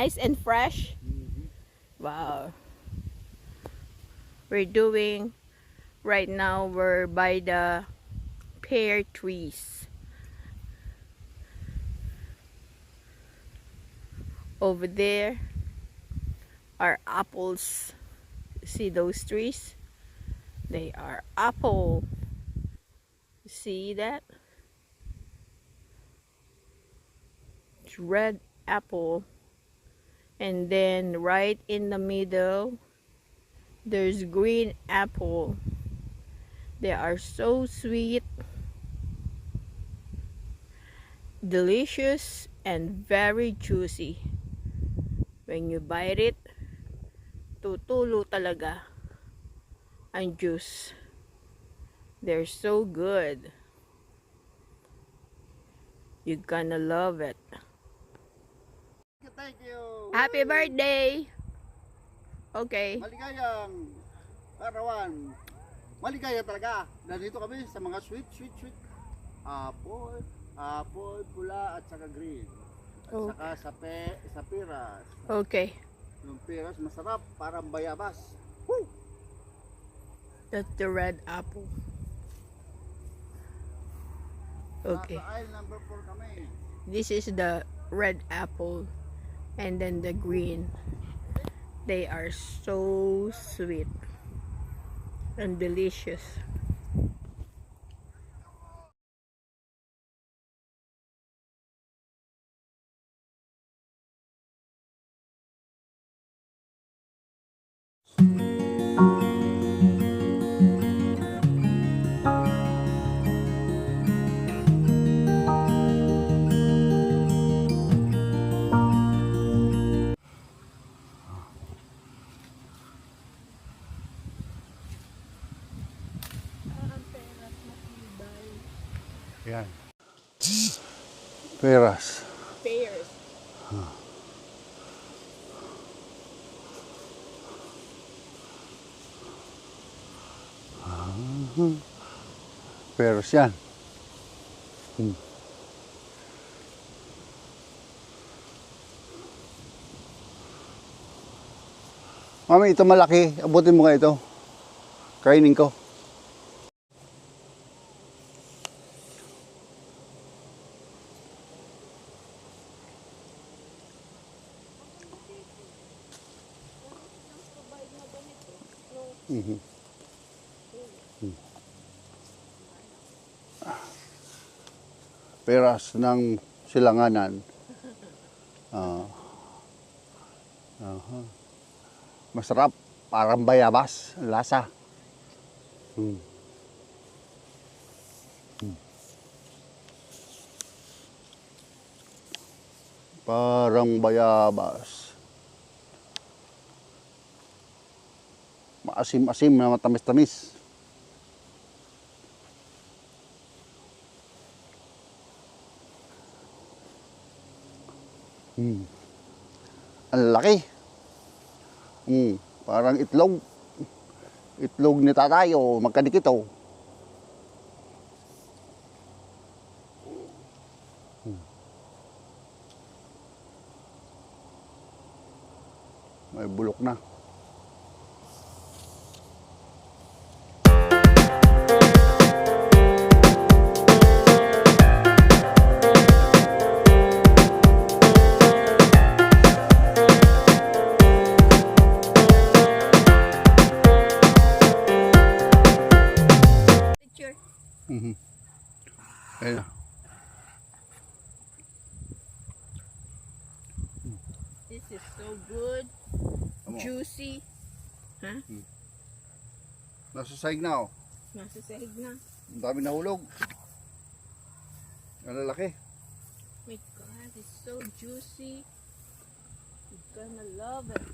nice and fresh. Wow. We're doing right now, we're by the pear trees. Over there are apples. See those trees? They are apple. See that? It's red apple. And then right in the middle, there's green apple. They are so sweet, delicious, and very juicy. When you bite it, tutulo talaga ang juice. They're so good. You're gonna love it. Thank you. Happy birthday! Okay. Maligayang arawan. Maligaya talaga. Nandito kami sa mga sweet. Apple, pula at saka green. At saka sa piras. Okay. Yung piras masarap, parang bayabas. Woo! That's the red apple. Okay. Nasa aisle number 4 kami. This is the red apple and then the green. They are so sweet and delicious. Yan. Peras. Pears. Peras yan. Mami, ito malaki. Abutin mo nga ito. Kainin ko. Peras ng silanganan. Masarap, parang bayabas ang lasa. Parang bayabas. Maasim-asim na matamis-tamis. Ang laki. Parang itlog. Itlog ni tatay o magkadikit o. May bulok na. Ayan. This is so good. Juicy. Huh? Nasa sahig na oh. Nasa sahig na. Ang dami nahulog. Ang lalaki. My God, it's so juicy. You're gonna love it.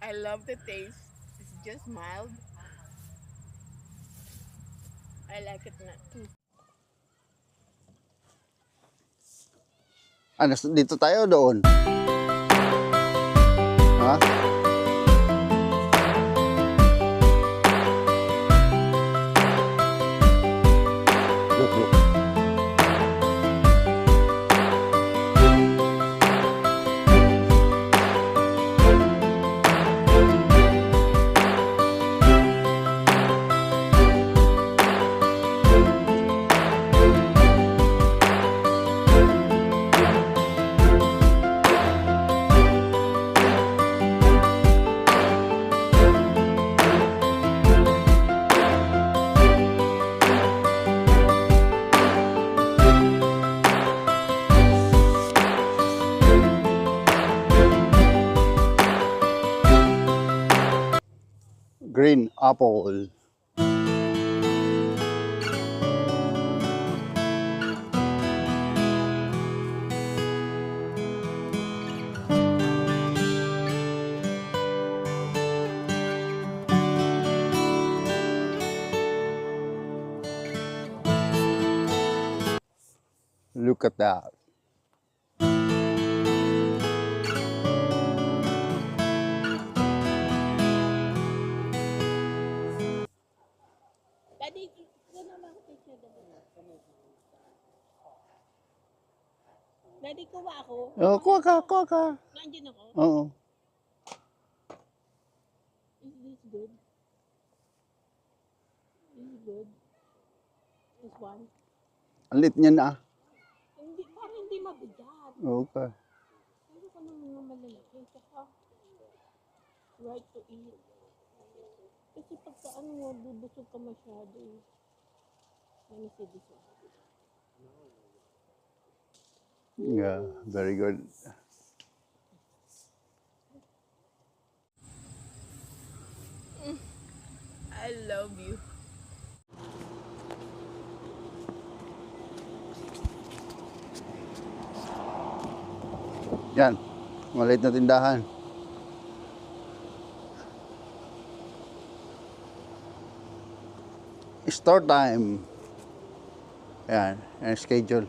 I love the taste. It's just mild. I like it not too. Ano, dito tayo o doon? Ha? Look, look. Green apple. Look at that. Daddy, gano'n lang picture, Daddy. Daddy, kuha ako. Oh, kuha ka. Nandiyan ako. Oo. Is this good? This is good. This one. Ang lit niya na. Hindi, parang hindi mabigat. Okay. Ano ka nang mga malalaki? Saka, right to eat. Kasi pagka ano mo, bubusog ka masyado eh. Let me see this one. Yeah, very good. I love you. Yan, maliit na tindahan. Store time. Yan, yan schedule.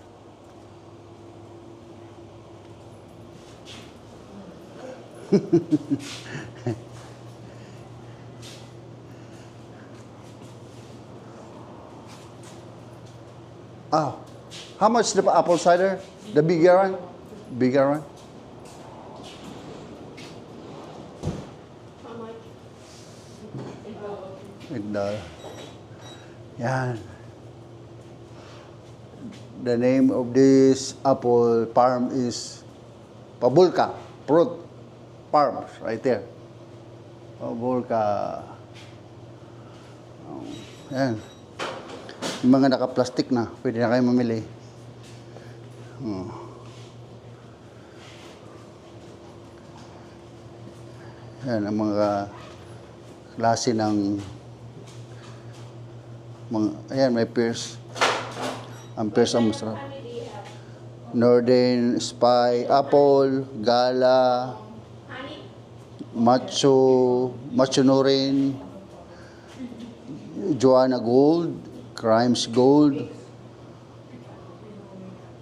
Oh, how much the apple cider? The bigger one? Bigger one? How much? $8. Yan. The name of this apple farm is Pabulka Fruit Farms, right there. Pabulka. Yan. Yung mga naka-plastic na, pwede na kayo mamili. Oh. Yan ang mga klase ng mga, ayan, may pears. Ang pears ang masarap. Northern Spy, Apple, Gala, Macho Norin, Joanna Gold, Crimes Gold,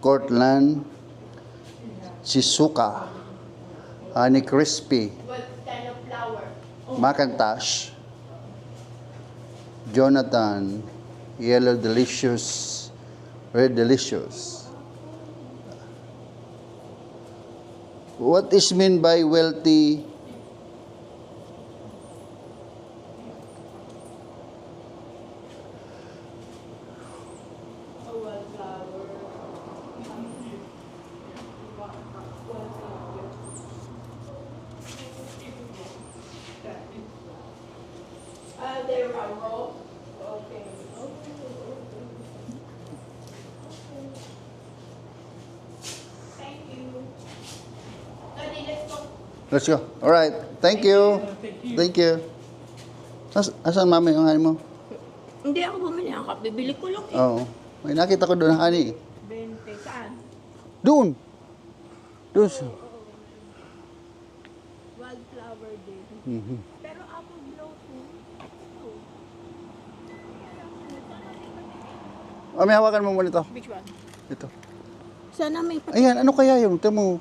Cortland, Shizuka, Honey Crispy, What kind of flower? Macintosh, Jonathan, Yellow Delicious, Red Delicious. What is meant by wealthy? A wildflower. They're raw. Okay. Thank you. Daddy, let's go. Let's go. All right. Thank you. Thank you. Asan mami yung honey mo? Hindi ako bumili ng kape. Bibili ko lang eh. Oo. May nakita ko doon ng honey. 20. Saan? Doon. Doon. Wildflower din. Mhm. Pero apple blossom, ito. May hawakan mo muna ito. Which one? Ito. Sana may Ayan, ano kaya yun? Ito mo.